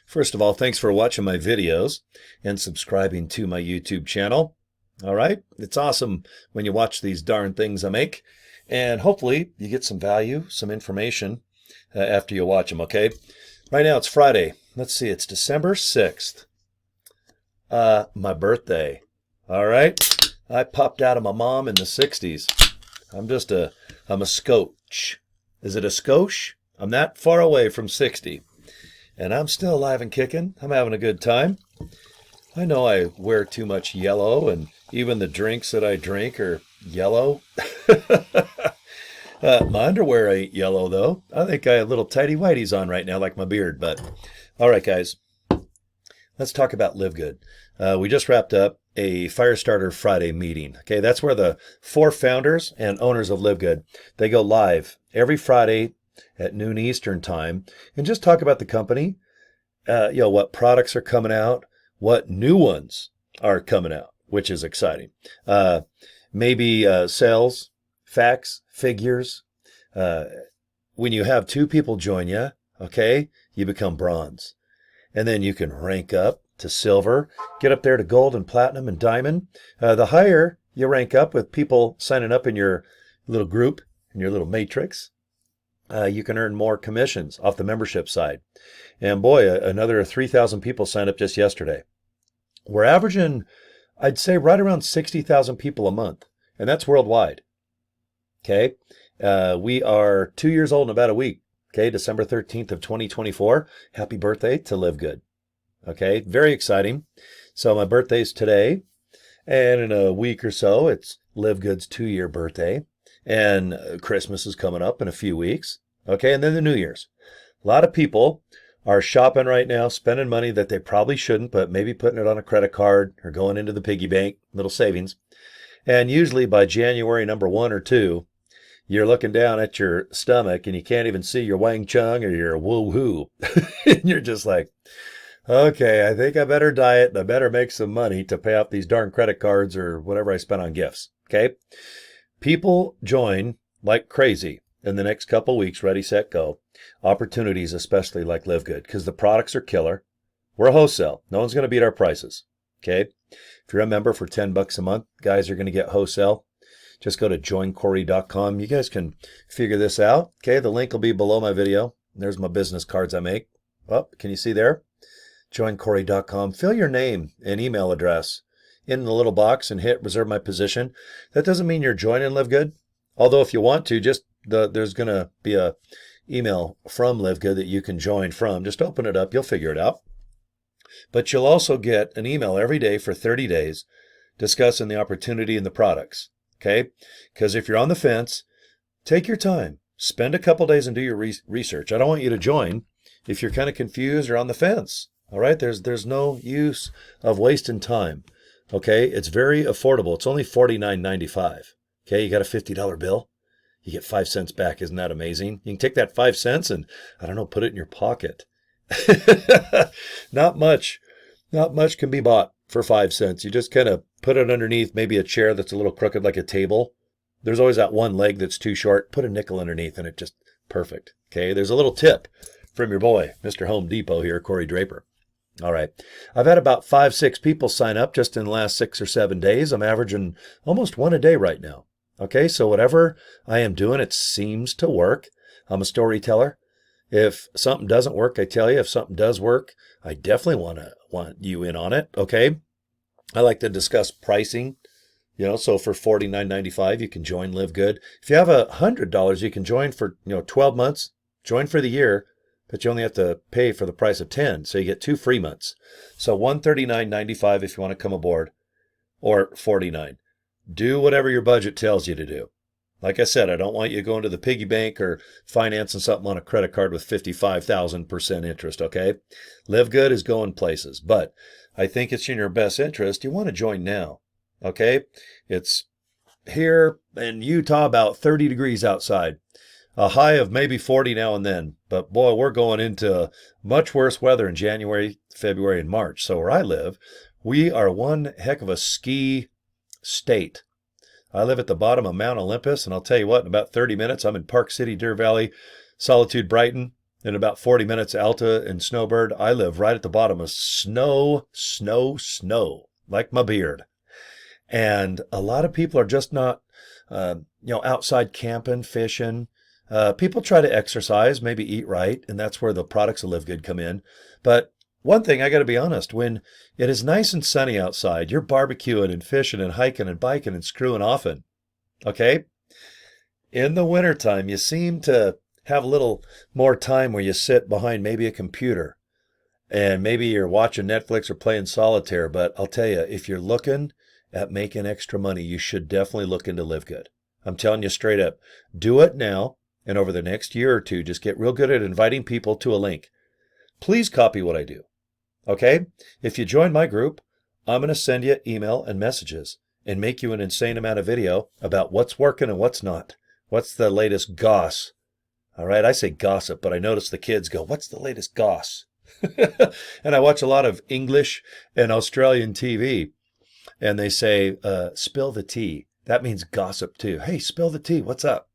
First of all, thanks for watching my videos and subscribing to my YouTube channel. All right, it's awesome when you watch these darn things I make, and hopefully you get some value, some information after you watch them, okay? Right now it's Friday. Let's see, it's December 6th. My birthday. All right, I popped out of my mom in the 60s. I'm a scotch. Is it a skosh? I'm that far away from 60. And I'm still alive and kicking. I'm having a good time. I know I wear too much yellow, and even the drinks that I drink are yellow. My underwear ain't yellow, though. I think I have little tighty whities on right now, like my beard. But all right, guys, let's talk about Live Good. We just wrapped up a Firestarter Friday meeting. Okay, that's where the 4 founders and owners of Live Good, they go live every Friday at noon Eastern time and just talk about the company, what products are coming out, what new ones are coming out, which is exciting. Maybe sales, facts, figures. When you have 2 people join you, okay, you become bronze. And then you can rank up to silver, get up there to gold and platinum and diamond. The higher you rank up with people signing up in your little group, in your little matrix, you can earn more commissions off the membership side. And boy, another 3,000 people signed up just yesterday. We're averaging, I'd say, right around 60,000 people a month, and that's worldwide. Okay, we are 2 years old in about a week. Okay, December 13th of 2024. Happy birthday to Live Good. Okay, very exciting. So my birthday's today, and in a week or so, it's Live Good's 2-year birthday. And Christmas is coming up in a few weeks. Okay, and then the New Year's. A lot of people are shopping right now, spending money that they probably shouldn't, but maybe putting it on a credit card or going into the piggy bank, little savings. And usually by January number 1 or 2, you're looking down at your stomach and you can't even see your Wang Chung or your woo-hoo. And you're just like, okay, I think I better diet and I better make some money to pay off these darn credit cards or whatever I spent on gifts. Okay? People join like crazy in the next couple weeks, ready, set, go. Opportunities, especially like Live Good, because the products are killer. We're a wholesale. No one's going to beat our prices. Okay? If you're a member for $10 a month, guys are going to get wholesale. Just go to joincory.com. You guys can figure this out. Okay, the link will be below my video. There's my business cards I make. Oh, can you see there? Joincory.com. Fill your name and email address in the little box and hit reserve my position. That doesn't mean you're joining Live Good. Although if you want to, there's going to be a email from Live Good that you can join from. Just open it up. You'll figure it out. But you'll also get an email every day for 30 days discussing the opportunity and the products. Okay? Because if you're on the fence, take your time. Spend a couple days and do your research. I don't want you to join if you're kind of confused or on the fence. All right? There's no use of wasting time. Okay? It's very affordable. It's only $49.95. Okay? You got a $50 bill? You get 5 cents back. Isn't that amazing? You can take that 5 cents and, I don't know, put it in your pocket. Not much can be bought for 5 cents. You just kind of put it underneath maybe a chair that's a little crooked like a table. There's always that one leg that's too short. Put a nickel underneath and it just perfect. Okay, there's a little tip from your boy, Mr. Home Depot here, Cory Draper. All right, I've had about 5-6 people sign up just in the last 6 or 7 days. I'm averaging almost 1 a day right now. Okay, so whatever I am doing, it seems to work. I'm a storyteller. If something doesn't work, I tell you. If something does work, I definitely want you in on it. Okay. I like to discuss pricing. So for $49.95, you can join Live Good. If you have $100, you can join for 12 months. Join for the year, but you only have to pay for the price of 10, so you get 2 free months. So $139.95 if you want to come aboard, or $49. Do whatever your budget tells you to do. Like I said, I don't want you going to the piggy bank or financing something on a credit card with 55,000% interest, okay? Live Good is going places, but I think it's in your best interest. You want to join now, okay? It's here in Utah about 30 degrees outside. A high of maybe 40 now and then. But boy, we're going into much worse weather in January, February, and March. So where I live, we are one heck of a ski state. I live at the bottom of Mount Olympus, and I'll tell you what, in about 30 minutes, I'm in Park City, Deer Valley, Solitude, Brighton, in about 40 minutes, Alta and Snowbird. I live right at the bottom of snow, like my beard. And a lot of people are just not, outside camping, fishing. People try to exercise, maybe eat right, and that's where the products of Live Good come in. But one thing, I got to be honest, when it is nice and sunny outside, you're barbecuing and fishing and hiking and biking and screwing often. Okay? In the wintertime, you seem to have a little more time where you sit behind maybe a computer and maybe you're watching Netflix or playing solitaire. But I'll tell you, if you're looking at making extra money, you should definitely look into Live Good. I'm telling you straight up, do it now. And over the next year or two, just get real good at inviting people to a link. Please copy what I do. Okay? If you join my group, I'm going to send you email and messages and make you an insane amount of video about what's working and what's not. What's the latest goss? All right, I say gossip, but I notice the kids go, what's the latest goss? And I watch a lot of English and Australian TV, and they say, spill the tea. That means gossip too. Hey, spill the tea. What's up?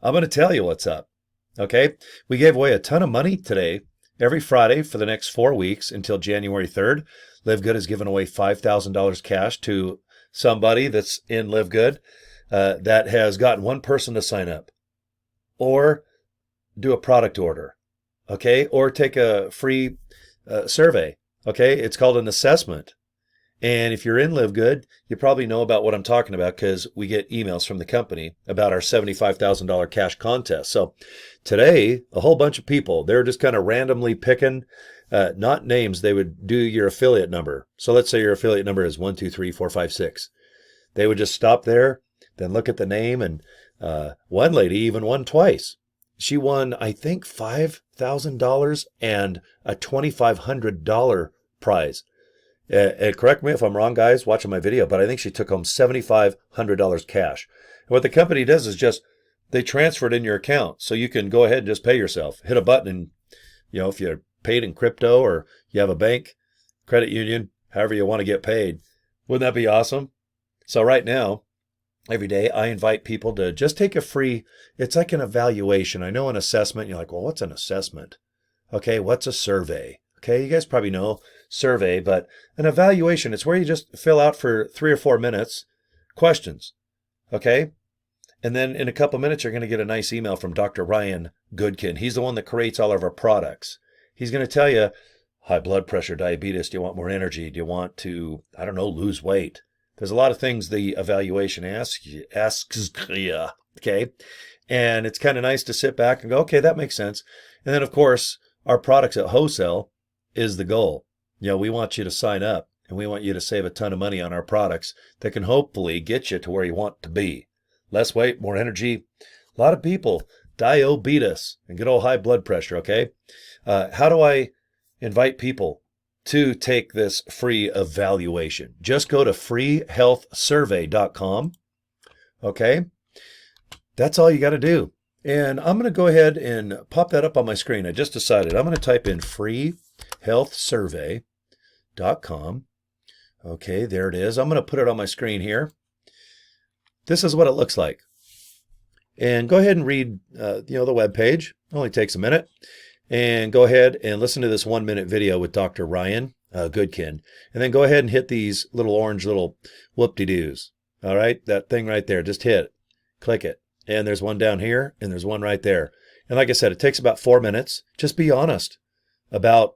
I'm going to tell you what's up. Okay? We gave away a ton of money today. Every Friday for the next 4 weeks until January 3rd, Live Good has given away $5,000 cash to somebody that's in Live Good that has gotten one person to sign up or do a product order, okay, or take a free survey, okay? It's called an assessment. And if you're in Live Good, you probably know about what I'm talking about because we get emails from the company about our $75,000 cash contest. So today, a whole bunch of people, they're just kind of randomly picking, not names, they would do your affiliate number. So let's say your affiliate number is 1234556. They would just stop there, then look at the name, and one lady even won twice. She won, I think, $5,000 and a $2,500 prize. Correct me if I'm wrong, guys, watching my video, but I think she took home $7,500 cash. And what the company does is just, they transfer it in your account. So you can go ahead and just pay yourself. Hit a button and, if you're paid in crypto or you have a bank, credit union, however you want to get paid. Wouldn't that be awesome? So right now, every day I invite people to just take a free, it's like an evaluation. I know an assessment. You're like, well, what's an assessment? Okay, what's a survey? Okay, you guys probably know survey, but an evaluation, it's where you just fill out for 3 or 4 minutes questions. Okay? And then in a couple minutes, you're going to get a nice email from Dr. Ryan Goodkin. He's the one that creates all of our products. He's going to tell you high blood pressure, diabetes. Do you want more energy? Do you want to, lose weight? There's a lot of things the evaluation asks you, okay? And it's kind of nice to sit back and go, okay, that makes sense. And then, of course, our products at wholesale is the goal. We want you to sign up and we want you to save a ton of money on our products that can hopefully get you to where you want to be. Less weight, more energy. A lot of people, diabetes and good old high blood pressure, okay? How do I invite people to take this free evaluation? Just go to freehealthsurvey.com, okay? That's all you got to do. And I'm going to go ahead and pop that up on my screen. I just decided I'm going to type in freehealthsurvey.com. Okay, there it is. I'm going to put it on my screen here. This is what it looks like. And go ahead and read, the web page. It only takes a minute. And go ahead and listen to this 1-minute video with Dr. Ryan Goodkin. And then go ahead and hit these little orange little whoop-de-doos. All right, that thing right there. Just hit it. Click it. And there's one down here, and there's one right there. And like I said, it takes about 4 minutes. Just be honest about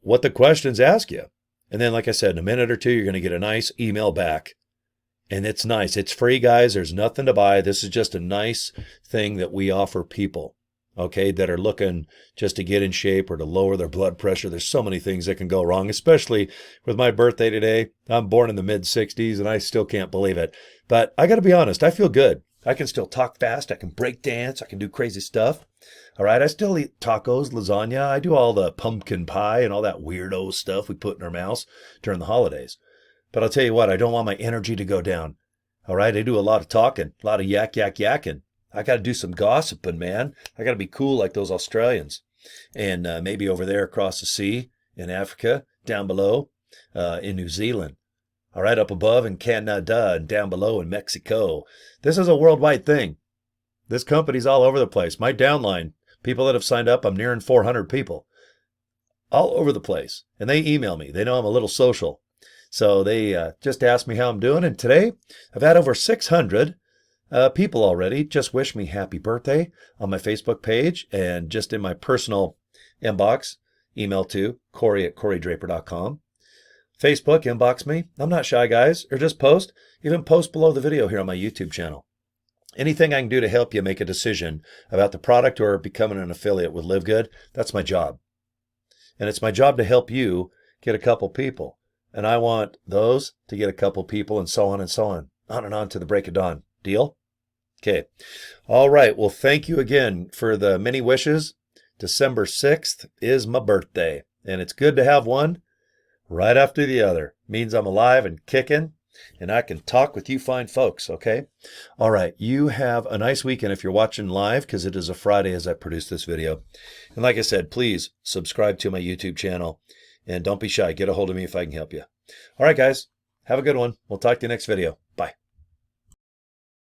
what the questions ask you. And then, like I said, in a minute or two, you're going to get a nice email back. And it's nice. It's free, guys. There's nothing to buy. This is just a nice thing that we offer people, okay, that are looking just to get in shape or to lower their blood pressure. There's so many things that can go wrong, especially with my birthday today. I'm born in the mid-60s, and I still can't believe it. But I got to be honest, I feel good. I can still talk fast. I can break dance. I can do crazy stuff. All right. I still eat tacos, lasagna. I do all the pumpkin pie and all that weirdo stuff we put in our mouths during the holidays. But I'll tell you what, I don't want my energy to go down. All right. I do a lot of talking, a lot of yakking. I got to do some gossiping, man. I got to be cool like those Australians. And maybe over there across the sea in Africa, down below in New Zealand. All right, up above in Canada and down below in Mexico. This is a worldwide thing. This company's all over the place. My downline, People that have signed up, I'm nearing 400 people all over the place. And they email me. They know I'm a little social. So they just asked me how I'm doing. And today I've had over 600 people already just wish me happy birthday on my Facebook page and just in my personal inbox, email to Cory@CoryDraper.com. Facebook, inbox me. I'm not shy, guys, or just post. Even post below the video here on my YouTube channel. Anything I can do to help you make a decision about the product or becoming an affiliate with LiveGood, that's my job. And it's my job to help you get a couple people. And I want those to get a couple people and so on and so on. On and on to the break of dawn. Deal? Okay. All right. Well, thank you again for the many wishes. December 6th is my birthday. And it's good to have one right after the other. Means I'm alive and kicking. And I can talk with you fine folks, okay? All right, you have a nice weekend if you're watching live, because it is a Friday as I produce this video. And like I said, please subscribe to my YouTube channel. And don't be shy. Get a hold of me if I can help you. All right, guys, have a good one. We'll talk to you next video. Bye.